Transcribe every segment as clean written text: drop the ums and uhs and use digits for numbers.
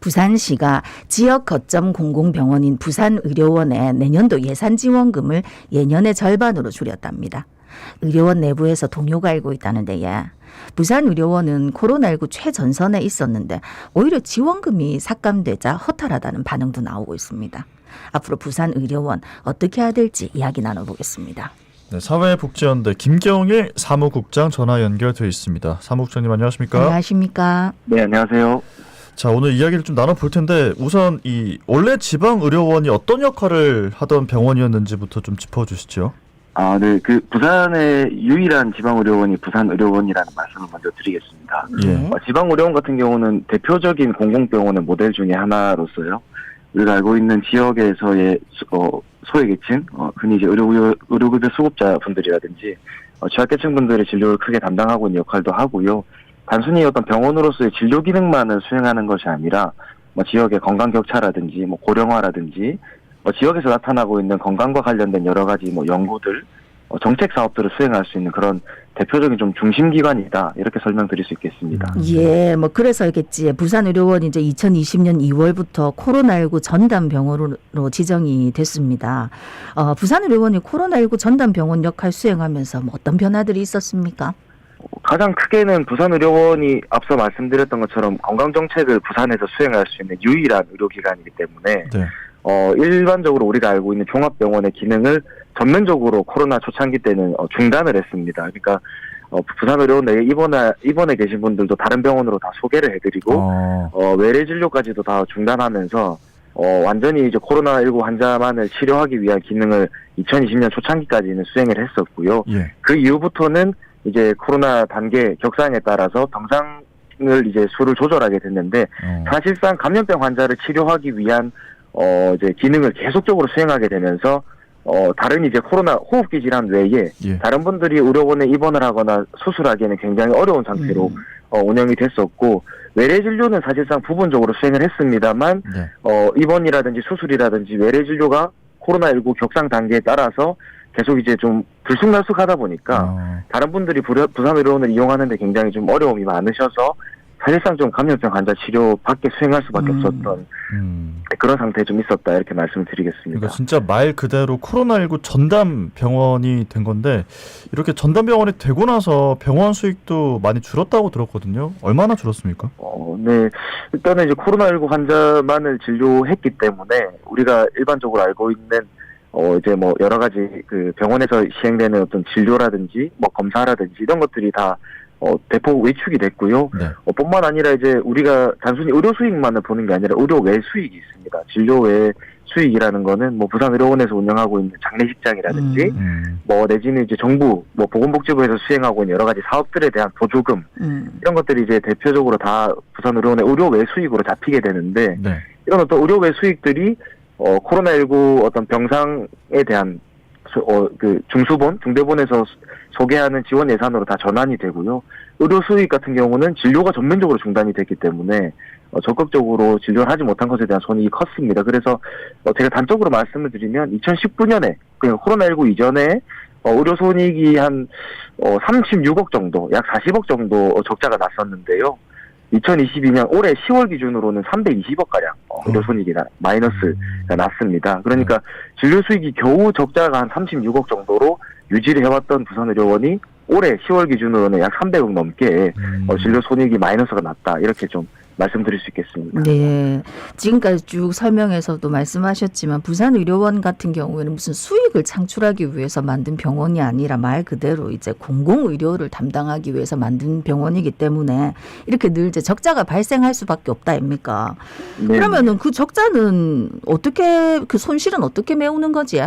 부산시가 지역 거점 공공병원인 부산의료원의 내년도 예산 지원금을 예년의 절반으로 줄였답니다. 의료원 내부에서 동요가 일고 있다는데 부산의료원은 코로나19 최전선에 있었는데 오히려 지원금이 삭감되자 허탈하다는 반응도 나오고 있습니다. 앞으로 부산의료원 어떻게 해야 될지 이야기 나눠보겠습니다. 네, 사회복지연대 김경일 사무국장 전화 연결되어 있습니다. 사무국장님 안녕하십니까? 안녕하십니까? 네, 안녕하세요. 자, 오늘 이야기를 좀 나눠볼 텐데 우선 원래 지방의료원이 어떤 역할을 하던 병원이었는지부터 좀 짚어주시죠. 네, 부산의 유일한 지방의료원이 부산의료원이라는 말씀을 먼저 드리겠습니다. 예. 지방의료원 같은 경우는 대표적인 공공병원의 모델 중에 하나로서요. 우리가 알고 있는 지역에서의 소외계층, 흔히 이제 의료급여 수급자분들이라든지 취약계층분들의 진료를 크게 담당하고 있는 역할도 하고요. 단순히 어떤 병원으로서의 진료 기능만을 수행하는 것이 아니라 지역의 건강 격차라든지 고령화라든지 지역에서 나타나고 있는 건강과 관련된 여러 가지 연구들, 정책 사업들을 수행할 수 있는 그런 대표적인 좀 중심기관이다. 이렇게 설명드릴 수 있겠습니다. 예, 그래서겠지. 부산의료원이 이제 2020년 2월부터 코로나19 전담병원으로 지정이 됐습니다. 부산의료원이 코로나19 전담병원 역할 수행하면서 어떤 변화들이 있었습니까? 가장 크게는 부산의료원이 앞서 말씀드렸던 것처럼 건강정책을 부산에서 수행할 수 있는 유일한 의료기관이기 때문에 네. 일반적으로 우리가 알고 있는 종합병원의 기능을 전면적으로 코로나 초창기 때는 중단을 했습니다. 그러니까 부산의료원 내에 입원해 계신 분들도 다른 병원으로 다 소개를 해드리고 외래 진료까지도 다 중단하면서 완전히 이제 코로나19 환자만을 치료하기 위한 기능을 2020년 초창기까지는 수행을 했었고요. 예. 그 이후부터는 이제 코로나 단계 격상에 따라서 병상을 이제 수를 조절하게 됐는데 사실상 감염병 환자를 치료하기 위한 이제 기능을 계속적으로 수행하게 되면서 다른 이제 코로나 호흡기 질환 외에 다른 분들이 의료원에 입원을 하거나 수술하기에는 굉장히 어려운 상태로 운영이 됐었고 외래 진료는 사실상 부분적으로 수행을 했습니다만 입원이라든지 수술이라든지 외래 진료가 코로나19 격상 단계에 따라서 계속 이제 좀 들쑥날쑥하다 보니까 다른 분들이 부산의료원을 이용하는데 굉장히 좀 어려움이 많으셔서 사실상 좀 감염병 환자 치료 밖에 수행할 수밖에 없었던 그런 상태에 좀 있었다 이렇게 말씀을 드리겠습니다. 그러니까 진짜 말 그대로 코로나19 전담 병원이 된 건데 이렇게 전담 병원이 되고 나서 병원 수익도 많이 줄었다고 들었거든요. 얼마나 줄었습니까? 네, 일단은 이제 코로나19 환자만을 진료했기 때문에 우리가 일반적으로 알고 있는 이제 여러 가지 병원에서 시행되는 어떤 진료라든지 검사라든지 이런 것들이 다 대폭 외축이 됐고요. 네. 뿐만 아니라 이제 우리가 단순히 의료 수익만을 보는 게 아니라 의료 외 수익이 있습니다. 진료 외 수익이라는 거는 부산의료원에서 운영하고 있는 장례식장이라든지 내지는 이제 정부 보건복지부에서 수행하고 있는 여러 가지 사업들에 대한 보조금 이런 것들이 이제 대표적으로 다 부산의료원의 의료 외 수익으로 잡히게 되는데 이런 어떤 의료 외 수익들이 코로나19 어떤 병상에 대한 중수본, 중대본에서 소개하는 지원 예산으로 다 전환이 되고요. 의료 수익 같은 경우는 진료가 전면적으로 중단이 됐기 때문에 적극적으로 진료를 하지 못한 것에 대한 손익이 컸습니다. 그래서 제가 단적으로 말씀을 드리면 2019년에 코로나19 이전에 의료 손익이 한 36억 정도, 약 40억 정도 적자가 났었는데요. 2022년 올해 10월 기준으로는 320억가량 의료 손익이 마이너스가 났습니다. 그러니까 진료 수익이 겨우 적자가 한 36억 정도로 유지를 해왔던 부산의료원이 올해 10월 기준으로는 약 300억 넘게 진료 손익이 마이너스가 났다. 이렇게 좀 말씀드릴 수 있겠습니다. 네, 지금까지 쭉 설명에서도 말씀하셨지만 부산의료원 같은 경우에는 무슨 수익을 창출하기 위해서 만든 병원이 아니라 말 그대로 이제 공공의료를 담당하기 위해서 만든 병원이기 때문에 이렇게 늘 이제 적자가 발생할 수밖에 없다 아닙니까? 네. 그러면은 그 적자는 어떻게 손실은 어떻게 메우는 거지?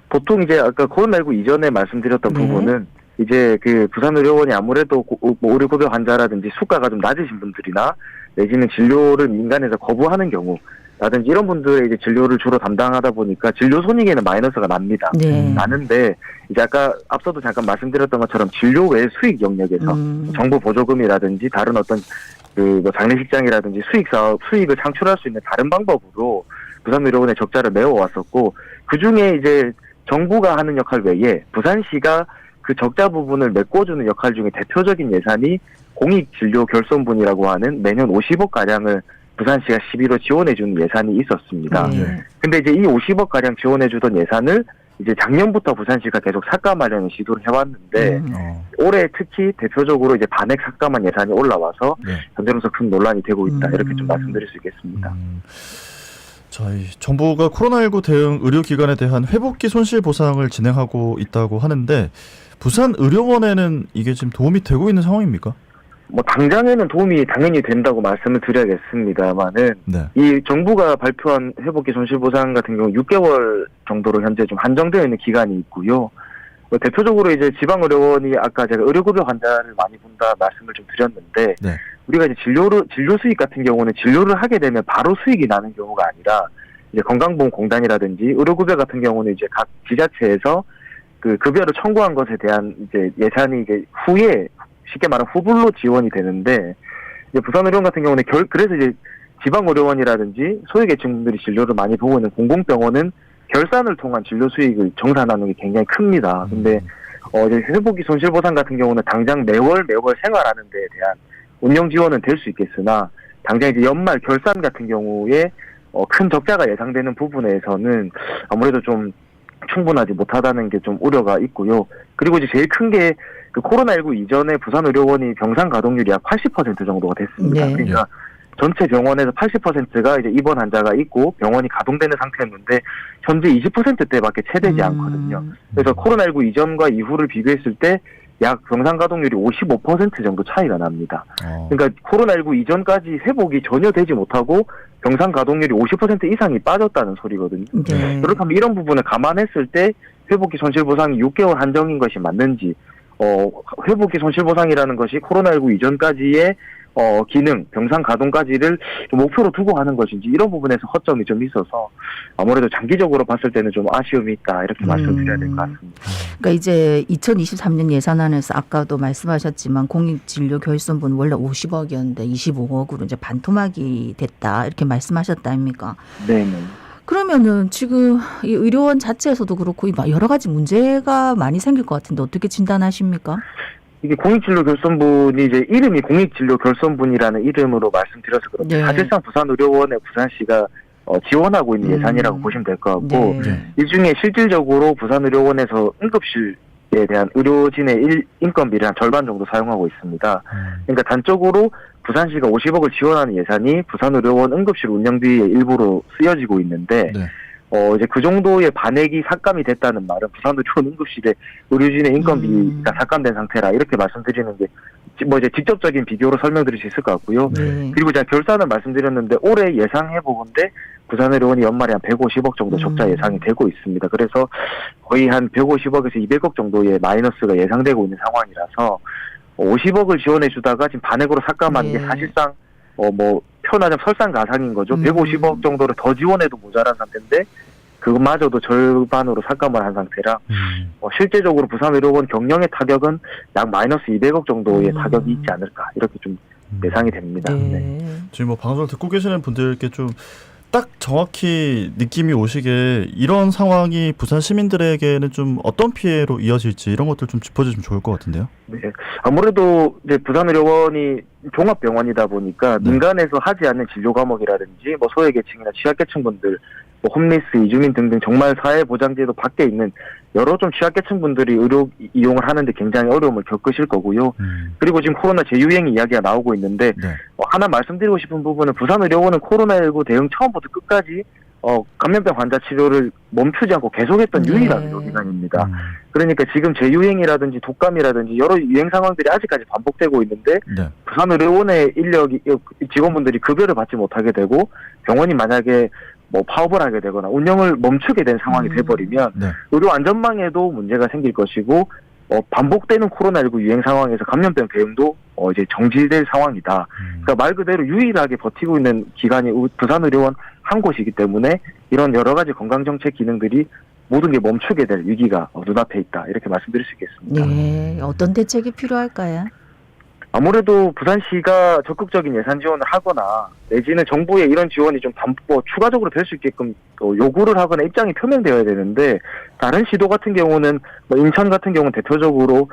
보통 이제 아까 코로나19 이전에 말씀드렸던 부분은 이제 부산의료원이 아무래도 의료급여 환자라든지 수가가 좀 낮으신 분들이나 내지는 진료를 민간에서 거부하는 경우라든지 이런 분들의 이제 진료를 주로 담당하다 보니까 진료 손익에는 마이너스가 납니다. 나는데 이제 아까 앞서도 잠깐 말씀드렸던 것처럼 진료 외 수익 영역에서 정부 보조금이라든지 다른 어떤 장례식장이라든지 수익을 창출할 수 있는 다른 방법으로 부산의료원의 적자를 메워왔었고 그 중에 이제 정부가 하는 역할 외에 부산시가 그 적자 부분을 메꿔주는 역할 중에 대표적인 예산이 공익진료 결손분이라고 하는 매년 50억가량을 부산시가 11호 지원해주는 예산이 있었습니다. 네. 근데 이제 이 50억 가량 지원해주던 예산을 이제 작년부터 부산시가 계속 삭감 마련을 시도를 해왔는데 올해 특히 대표적으로 이제 반액 삭감한 예산이 올라와서 네. 현재로서 큰 논란이 되고 있다 이렇게 좀 말씀드릴 수 있겠습니다. 저희 정부가 코로나19 대응 의료기관에 대한 회복기 손실 보상을 진행하고 있다고 하는데 부산 의료원에는 이게 지금 도움이 되고 있는 상황입니까? 뭐 당장에는 도움이 당연히 된다고 말씀을 드려야겠습니다만은 네. 이 정부가 발표한 회복기 손실보상 같은 경우 6개월 정도로 현재 좀 한정되어 있는 기간이 있고요. 뭐 대표적으로 이제 지방의료원이 아까 제가 의료급여 환자를 많이 본다 말씀을 좀 드렸는데 네. 우리가 이제 진료 수익 같은 경우는 진료를 하게 되면 바로 수익이 나는 경우가 아니라 이제 건강보험공단이라든지 의료급여 같은 경우는 이제 각 지자체에서 그 급여를 청구한 것에 대한 이제 예산이 이제 후에 쉽게 말하면 후불로 지원이 되는데 이제 부산의료원 같은 경우는 그래서 이제 지방의료원이라든지 소외계층분들이 진료를 많이 보고 있는 공공병원은 결산을 통한 진료 수익을 정산하는 게 굉장히 큽니다. 근데 이제 회복기 손실보상 같은 경우는 당장 매월 생활하는 데에 대한 운영 지원은 될 수 있겠으나 당장 이제 연말 결산 같은 경우에 큰 적자가 예상되는 부분에서는 아무래도 좀 충분하지 못하다는 게 좀 우려가 있고요. 그리고 이제 제일 큰 게 그 코로나19 이전에 부산의료원이 병상 가동률이 약 80% 정도가 됐습니다. 네. 그러니까 전체 병원에서 80%가 이제 입원 환자가 있고 병원이 가동되는 상태였는데 현재 20%대밖에 채되지 않거든요. 그래서 코로나19 이전과 이후를 비교했을 때 약 병상 가동률이 55% 정도 차이가 납니다. 그러니까 코로나19 이전까지 회복이 전혀 되지 못하고 병상 가동률이 50% 이상이 빠졌다는 소리거든요. 네. 그렇다면 이런 부분을 감안했을 때 회복기 손실보상이 6개월 한정인 것이 맞는지 회복기 손실보상이라는 것이 코로나19 이전까지의 기능, 병상 가동까지를 좀 목표로 두고 하는 것인지 이런 부분에서 허점이 좀 있어서 아무래도 장기적으로 봤을 때는 좀 아쉬움이 있다 이렇게 말씀드려야 될 것 같습니다. 그러니까 이제 2023년 예산안에서 아까도 말씀하셨지만 공익진료 결손분 원래 50억이었는데 25억으로 이제 반토막이 됐다 이렇게 말씀하셨다 아닙니까? 네. 그러면은 지금 이 의료원 자체에서도 그렇고 여러 가지 문제가 많이 생길 것 같은데 어떻게 진단하십니까? 이게 공익진료 결손분이 이제 이름이 공익진료 결손분이라는 이름으로 말씀드려서 그런데 네. 사실상 부산의료원에 부산시가 지원하고 있는 예산이라고 보시면 될 것 같고 네. 이 중에 실질적으로 부산의료원에서 응급실에 대한 의료진의 인건비를 한 절반 정도 사용하고 있습니다. 그러니까 단적으로 부산시가 50억을 지원하는 예산이 부산의료원 응급실 운영비의 일부로 쓰여지고 있는데 네. 이제 그 정도의 반액이 삭감이 됐다는 말은 부산의료원 응급실의 의료진의 인건비가 삭감된 상태라 이렇게 말씀드리는 게 뭐 이제 직접적인 비교로 설명드릴 수 있을 것 같고요. 네. 그리고 제가 결산을 말씀드렸는데 올해 예상해보건데 부산의료원이 연말에 한 150억 정도 적자 예상이 되고 있습니다. 그래서 거의 한 150억에서 200억 정도의 마이너스가 예상되고 있는 상황이라서 50억을 지원해주다가 지금 반액으로 삭감하는 게 사실상 뭐 표현하자면 설상가상인 거죠. 150억 정도를 더 지원해도 모자란 상태인데 그것마저도 절반으로 삭감을 한 상태라 실제적으로 부산의료원 경영의 타격은 약 마이너스 200억 정도의 타격이 있지 않을까 이렇게 좀 예상이 됩니다. 네. 네. 지금 뭐 방송을 듣고 계시는 분들께 좀 딱 정확히 느낌이 오시게 이런 상황이 부산 시민들에게는 좀 어떤 피해로 이어질지 이런 것들 좀 짚어주시면 좋을 것 같은데요. 네. 아무래도 이제 부산의료원이 종합병원이다 보니까 민간에서 하지 않는 진료 과목이라든지 뭐 소외계층이나 취약계층분들, 뭐 홈리스, 이주민 등등 정말 사회보장제도 밖에 있는 여러 좀 취약계층분들이 의료 이용을 하는데 굉장히 어려움을 겪으실 거고요. 그리고 지금 코로나 재유행 이야기가 나오고 있는데 하나 말씀드리고 싶은 부분은 부산의료원은 코로나19 대응 처음부터 끝까지 감염병 환자 치료를 멈추지 않고 계속했던 유일한 의료기관입니다. 그러니까 지금 재유행이라든지 독감이라든지 여러 유행 상황들이 아직까지 반복되고 있는데 부산의료원의 직원분들이 급여를 받지 못하게 되고 병원이 만약에 뭐 파업을 하게 되거나 운영을 멈추게 된 상황이 돼버리면 의료 안전망에도 문제가 생길 것이고 반복되는 코로나19 유행 상황에서 감염병 대응도 이제 정지될 상황이다. 그러니까 말 그대로 유일하게 버티고 있는 기관이 부산의료원 한 곳이기 때문에 이런 여러 가지 건강정책 기능들이 모든 게 멈추게 될 위기가 눈앞에 있다. 이렇게 말씀드릴 수 있겠습니다. 네. 어떤 대책이 필요할까요? 아무래도 부산시가 적극적인 예산 지원을 하거나 내지는 정부의 이런 지원이 좀 추가적으로 될 수 있게끔 요구를 하거나 입장이 표명되어야 되는데 다른 시도 같은 경우는 뭐 인천 같은 경우는 대표적으로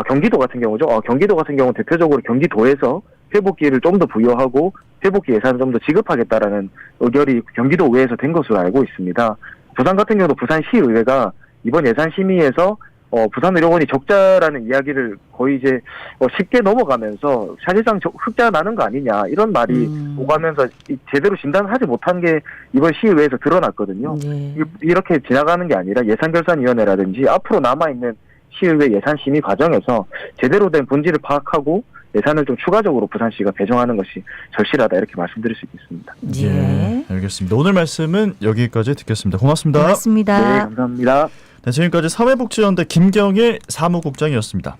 경기도 같은 경우죠. 경기도 같은 경우는 대표적으로 경기도에서 회복기를 좀 더 부여하고 회복기 예산을 좀 더 지급하겠다라는 의결이 경기도의회에서 된 것으로 알고 있습니다. 부산 같은 경우도 부산시의회가 이번 예산 심의에서 부산의료원이 적자라는 이야기를 거의 이제 쉽게 넘어가면서 사실상 흑자 나는 거 아니냐 이런 말이 오가면서 제대로 진단하지 못한 게 이번 시의회에서 드러났거든요. 네. 이렇게 지나가는 게 아니라 예산결산위원회라든지 앞으로 남아있는 시의회 예산 심의 과정에서 제대로 된 본질을 파악하고 예산을 좀 추가적으로 부산시가 배정하는 것이 절실하다 이렇게 말씀드릴 수 있겠습니다. 예. 알겠습니다. 오늘 말씀은 여기까지 듣겠습니다. 고맙습니다. 고맙습니다. 네, 감사합니다. 네, 지금까지 사회복지연대 김경일 사무국장이었습니다.